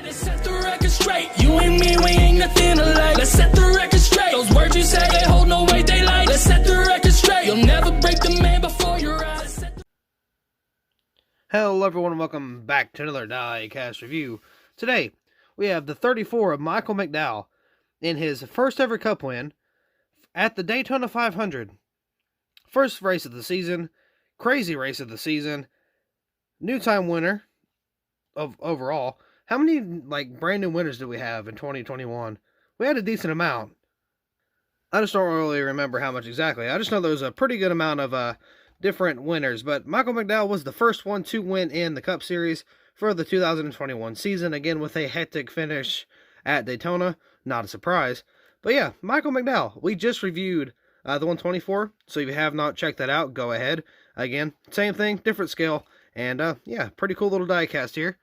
Let's set the record straight. You and me, we ain't nothing alike. Let's set the record straight. Those words you say, they hold no weight, they like. Let's set the record straight. You'll never break the man before your eyes. Hello everyone and welcome back to another Diecast review. Today, we have the 34 of Michael McDowell in his first ever Cup win at the Daytona 500. First race of the season, crazy race of the season, new time winner of overall. How many brand new winners do we have in 2021? We had a decent amount. I just don't really remember how much exactly. I just know there was a pretty good amount of different winners, but Michael McDowell was the first one to win in the Cup Series for the 2021 season, again with a hectic finish at Daytona. Not a surprise. But yeah, Michael McDowell, we just reviewed the 124, so if you have not checked that out, go ahead. Again, same thing, different scale, and yeah, pretty cool little diecast here.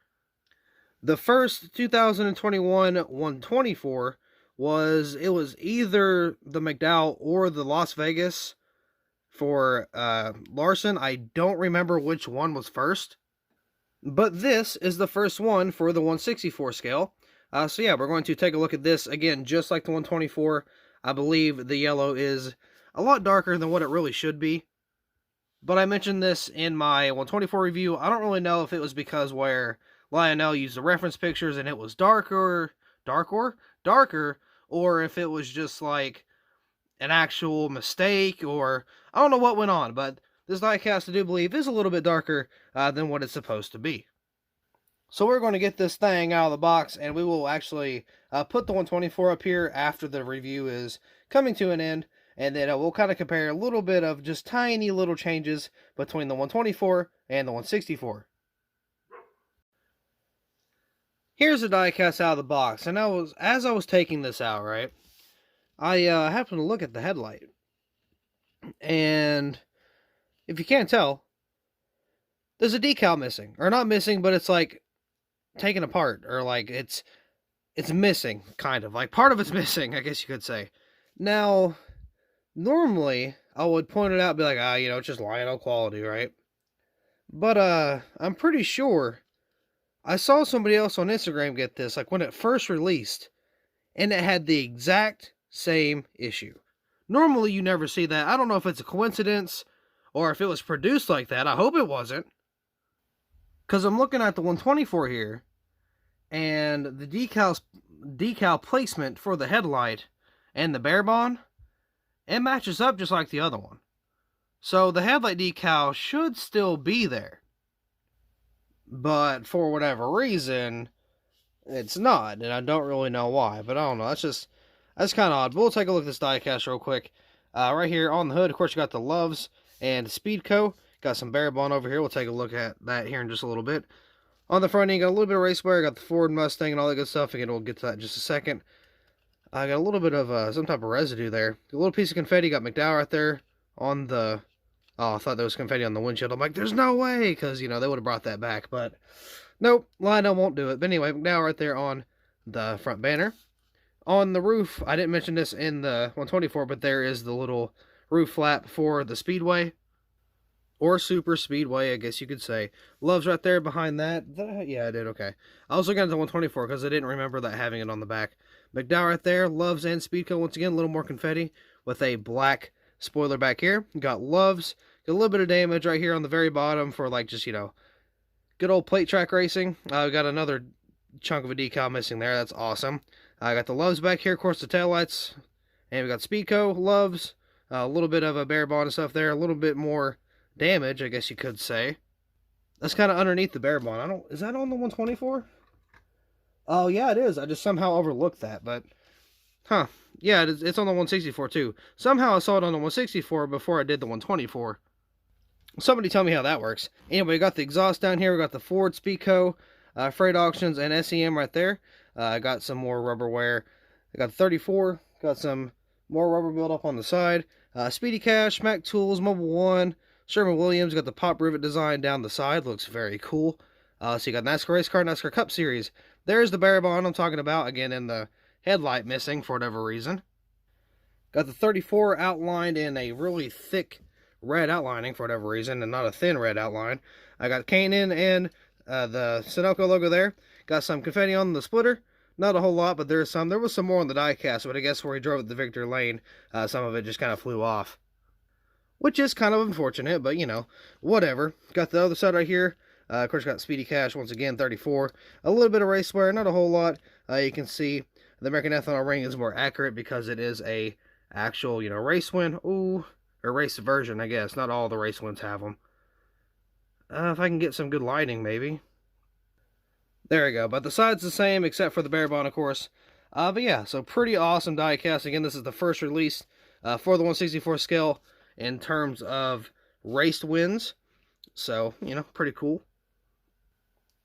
The first 2021 124 was either the McDowell or the Las Vegas for Larson. I don't remember which one was first, but this is the first one for the 164 scale. So yeah, we're going to take a look at this again, just like the 124. I believe the yellow is a lot darker than what it really should be, but I mentioned this in my 124 review. I don't really know if it was because where Lionel used the reference pictures and it was darker, or if it was just like an actual mistake, or I don't know what went on, but this diecast I do believe is a little bit darker than what it's supposed to be. So we're going to get this thing out of the box, and we will actually put the 124 up here after the review is coming to an end, and then we'll kind of compare a little bit of just tiny little changes between the 124 and the 164. Here's the diecast out of the box, and as I was taking this out, right, I happened to look at the headlight, and if you can't tell, there's a decal missing, or not missing, but it's like taken apart, or like it's missing, kind of, like part of it's missing, I guess you could say. Now, normally, I would point it out and be like, it's just Lionel quality, right? But, I'm pretty sure I saw somebody else on Instagram get this, like when it first released, and it had the exact same issue. Normally, you never see that. I don't know if it's a coincidence, or if it was produced like that. I hope it wasn't, because I'm looking at the 124 here, and the decal placement for the headlight and the bare bond, it matches up just like the other one. So the headlight decal should still be there, but for whatever reason, it's not, and I don't really know why, but I don't know, that's kind of odd. But we'll take a look at this diecast real quick. Right here on the hood, of course, you got the Loves and Speedco. Got some bare bond over here. We'll take a look at that here in just a little bit. On the front end, got a little bit of race wear. Got the Ford Mustang and all that good stuff. Again, we'll get to that in just a second. I got a little bit of some type of residue there. A little piece of confetti. Got McDowell right there on the... Oh, I thought there was confetti on the windshield. I'm like, there's no way, because, they would have brought that back. But, nope, Lionel won't do it. But anyway, McDowell right there on the front banner. On the roof, I didn't mention this in the 124, but there is the little roof flap for the Speedway. Or Super Speedway, I guess you could say. Love's right there behind that. Yeah, I did, okay. I was looking at the 124 because I didn't remember that having it on the back. McDowell right there, Loves and Speedco. Once again, a little more confetti with a black spoiler back here. Got Loves. Got a little bit of damage right here on the very bottom for just, good old plate track racing. We got another chunk of a decal missing there. That's awesome. I got the Loves back here, of course, the taillights. And we got Speedco, Loves, a little bit of a bare bond and stuff there. A little bit more damage, I guess you could say. That's kind of underneath the bare bond. Is that on the 124? Oh, yeah, it is. I just somehow overlooked that, but... Huh. Yeah, it's on the 164, too. Somehow I saw it on the 164 before I did the 124. Somebody tell me how that works. Anyway, we got the exhaust down here. We got the Ford Speedco, Freight Auctions, and SEM right there. I got some more rubber wear. I got the 34. Got some more rubber buildup on the side. Speedy Cash, Mac Tools, Mobile One, Sherwin-Williams. Got the pop rivet design down the side. Looks very cool. So you got NASCAR Race Car, NASCAR Cup Series. There's the bare bond I'm talking about. Again, in the headlight missing for whatever reason. Got the 34 outlined in a really thick red outlining for whatever reason, and not a thin red outline. I got Kanan and the Sunoco logo there. Got some confetti on the splitter. Not a whole lot, but there's some. There was some more on the diecast, but I guess where he drove at the Victor Lane, some of it just kind of flew off. Which is kind of unfortunate, but, you know, whatever. Got the other side right here. Of course, got Speedy Cash, once again, 34. A little bit of race wear, not a whole lot. You can see the American Ethanol ring is more accurate because it is a actual, you know, race win. Ooh, or race version, I guess. Not all the race wins have them. If I can get some good lighting, maybe. There we go. But the side's the same, except for the bare bond, of course. But yeah, so pretty awesome diecast. Again, this is the first release for the 1/64 scale in terms of raced wins. So, you know, pretty cool.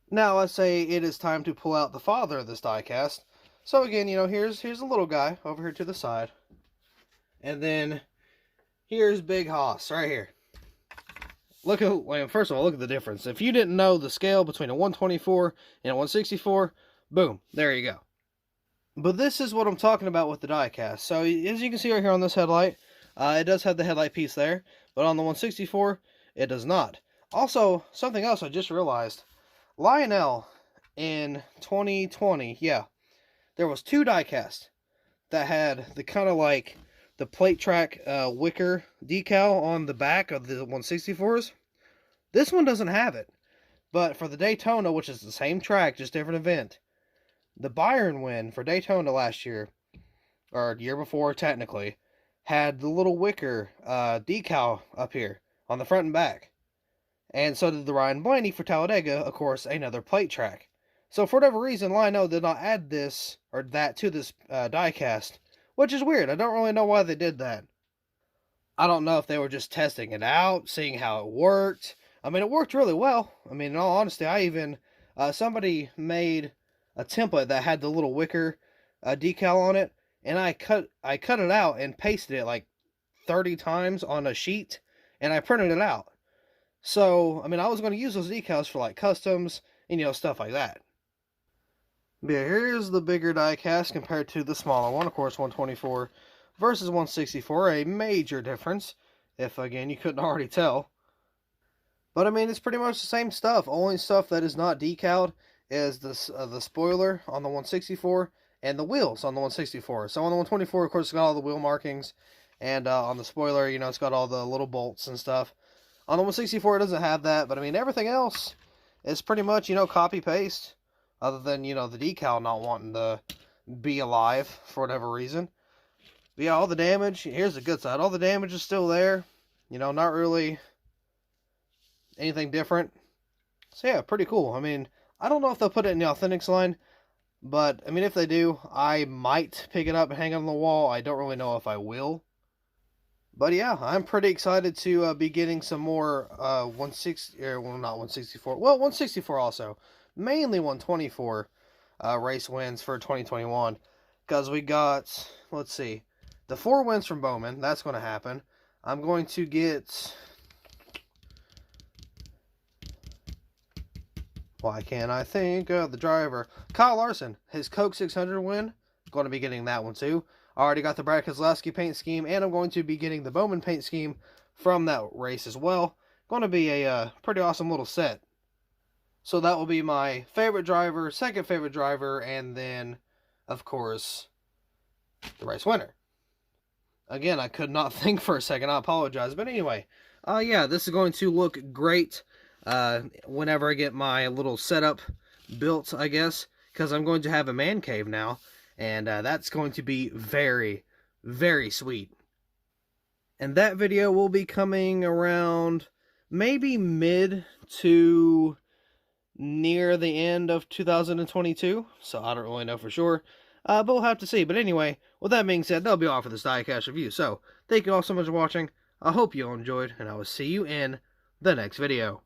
Now, let's say it is time to pull out the father of this diecast. So again, you know, here's a little guy over here to the side. And then here's Big Hoss right here. Look at, well, first of all, look at the difference. If you didn't know the scale between a 124 and a 164, boom, there you go. But this is what I'm talking about with the diecast. So as you can see right here on this headlight, it does have the headlight piece there, but on the 164, it does not. Also, something else I just realized. Lionel in 2020, yeah, there was 2 diecasts that had the kind of like the plate track wicker decal on the back of the 164s. This one doesn't have it, but for the Daytona, which is the same track, just different event, the Byron win for Daytona last year, or year before technically, had the little wicker decal up here on the front and back. And so did the Ryan Blaney for Talladega, of course, another plate track. So for whatever reason, Lionel did not add this, or that, to this diecast, which is weird. I don't really know why they did that. I don't know if they were just testing it out, seeing how it worked. I mean, it worked really well. I mean, in all honesty, I even, somebody made a template that had the little wicker decal on it, and I cut it out and pasted it like 30 times on a sheet, and I printed it out. So, I mean, I was going to use those decals for, like, customs and, you know, stuff like that. But yeah, here's the bigger diecast compared to the smaller one. Of course, 124 versus 164, a major difference, if, again, you couldn't already tell. But, I mean, it's pretty much the same stuff. Only stuff that is not decaled is the spoiler on the 164 and the wheels on the 164. So, on the 124, of course, it's got all the wheel markings. And on the spoiler, you know, it's got all the little bolts and stuff. On the 164, it doesn't have that, but I mean, everything else is pretty much, you know, copy-paste, other than, you know, the decal not wanting to be alive for whatever reason. But yeah, all the damage, here's the good side, all the damage is still there, you know, not really anything different. So yeah, pretty cool. I mean, I don't know if they'll put it in the Authentics line, but, I mean, if they do, I might pick it up and hang it on the wall. I don't really know if I will. But yeah, I'm pretty excited to be getting some more 160, well, not 164, well, 164 also. Mainly 124 race wins for 2021. Because we got, let's see, the 4 wins from Bowman. That's going to happen. I'm going to get, why can't I think of the driver? Kyle Larson, his Coke 600 win. Going to be getting that one too. I already got the Brad Keselowski paint scheme, and I'm going to be getting the Bowman paint scheme from that race as well. Going to be a pretty awesome little set. So that will be my favorite driver, second favorite driver, and then, of course, the race winner. Again, I could not think for a second. I apologize. But anyway, yeah, this is going to look great whenever I get my little setup built, I guess, because I'm going to have a man cave now. And that's going to be very, very sweet. And that video will be coming around maybe mid to near the end of 2022. So I don't really know for sure. But we'll have to see. But anyway, with that being said, that'll be all for this diecast review. So thank you all so much for watching. I hope you all enjoyed. And I will see you in the next video.